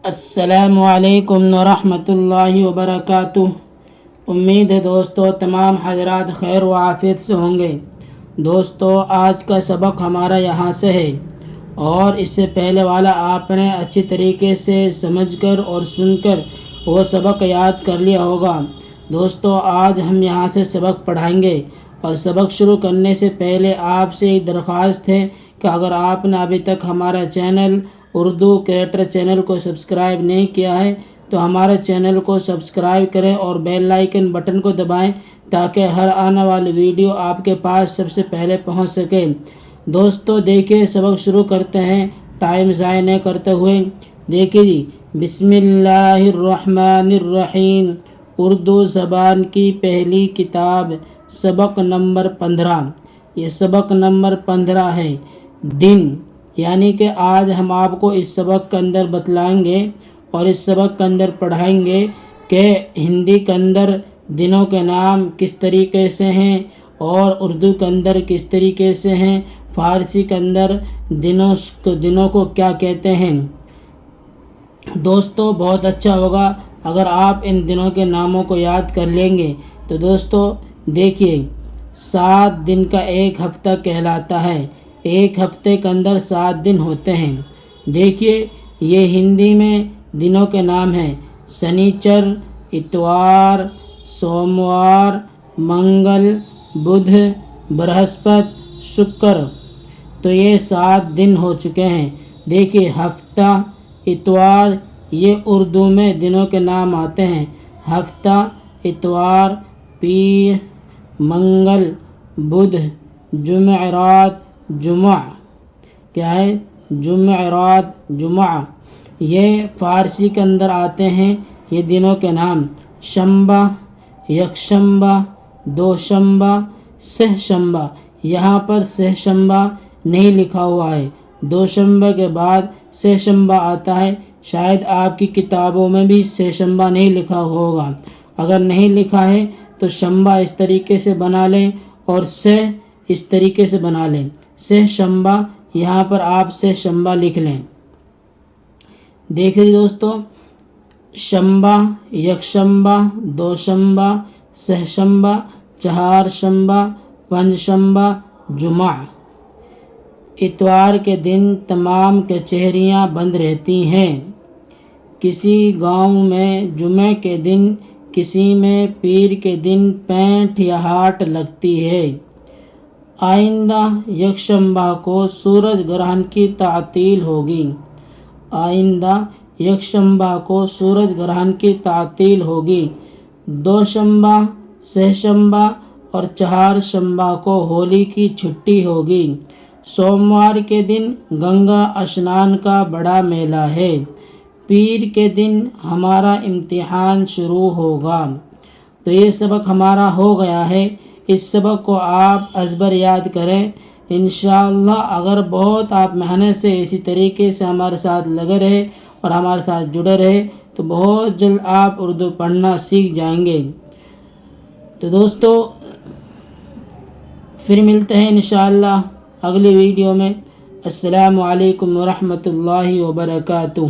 السلام علیکم ورحمۃ اللہ وبرکاتہ۔ امید ہے دوستو تمام حضرات خیر و عافیت سے ہوں گے۔ دوستو آج کا سبق ہمارا یہاں سے ہے، اور اس سے پہلے والا آپ نے اچھی طریقے سے سمجھ کر اور سن کر وہ سبق یاد کر لیا ہوگا۔ دوستو آج ہم یہاں سے سبق پڑھائیں گے، اور سبق شروع کرنے سے پہلے آپ سے ایک درخواست ہے کہ اگر آپ نے ابھی تک ہمارا چینل اردو کریکٹر چینل کو سبسکرائب نہیں کیا ہے تو ہمارے چینل کو سبسکرائب کریں اور بیل آئیکن بٹن کو دبائیں تاکہ ہر آنے والی ویڈیو آپ کے پاس سب سے پہلے پہنچ سکے۔ دوستو دیکھیے سبق شروع کرتے ہیں ٹائم ضائع نہ کرتے ہوئے۔ دیکھیے جی، بسم اللہ الرحمن الرحیم، اردو زبان کی پہلی کتاب، سبق نمبر 15۔ یہ سبق نمبر 15 ہے، دن، یعنی کہ آج ہم آپ کو اس سبق کے اندر بتلائیں گے اور اس سبق کے اندر پڑھائیں گے کہ ہندی کے اندر دنوں کے نام کس طریقے سے ہیں اور اردو کے اندر کس طریقے سے ہیں، فارسی کے اندر دنوں کو کیا کہتے ہیں۔ دوستو بہت اچھا ہوگا اگر آپ ان دنوں کے ناموں کو یاد کر لیں گے۔ تو دوستو دیکھیے، 7 دن کا ایک ہفتہ کہلاتا ہے۔ ایک ہفتے کے اندر 7 دن ہوتے ہیں۔ دیکھیے یہ ہندی میں دنوں کے نام ہیں: سنیچر، اتوار، سوموار، منگل، بدھ، برہسپت، شکر۔ تو یہ 7 دن ہو چکے ہیں۔ دیکھیے ہفتہ، اتوار، یہ اردو میں دنوں کے نام آتے ہیں: ہفتہ، اتوار، پیر، منگل، بدھ، جمعرات، جمعہ۔ کیا ہے؟ جمعرات، جمعہ۔ یہ فارسی کے اندر آتے ہیں یہ دنوں کے نام: شنبہ، یکشنبہ، دوشنبہ، سہ شنبہ۔ یہاں پر سہ شنبہ نہیں لکھا ہوا ہے، دوشنبہ کے بعد سہ شنبہ آتا ہے۔ شاید آپ کی کتابوں میں بھی سہ شنبہ نہیں لکھا ہوگا۔ اگر نہیں لکھا ہے تو شنبہ اس طریقے سے بنا لیں اور سہ اس طریقے سے بنا لیں، سہ شنبہ۔ یہاں پر آپ سہ شنبہ لکھ لیں۔ دیکھیے دوستو، شنبہ، یکشنبہ، دوشنبہ، سہ شنبہ، چہار شنبہ، پنج شنبہ، جمعہ۔ اتوار کے دن تمام کچہریاں بند رہتی ہیں۔ کسی گاؤں میں جمعہ کے دن، کسی میں پیر کے دن پینٹ یا ہاٹ لگتی ہے۔ آئندہ یکشنبہ کو سورج گرہن کی تعطیل ہوگی۔ آئندہ یکشنبہ کو سورج گرہن کی تعطیل ہوگی۔ دوشنبہ، سہ شنبہ اور چہار شنبہ کو ہولی کی چھٹی ہوگی۔ سوموار کے دن گنگا اسنان کا بڑا میلہ ہے۔ پیر کے دن ہمارا امتحان شروع ہوگا۔ تو یہ سبق ہمارا ہو گیا ہے۔ اس سبق کو آپ ازبر یاد کریں انشاءاللہ۔ اگر بہت آپ محنت سے اسی طریقے سے ہمارے ساتھ لگے رہے اور ہمارے ساتھ جڑے رہے تو بہت جلد آپ اردو پڑھنا سیکھ جائیں گے۔ تو دوستو پھر ملتے ہیں انشاءاللہ اگلی ویڈیو میں۔ السلام علیکم ورحمۃ اللہ وبرکاتہ۔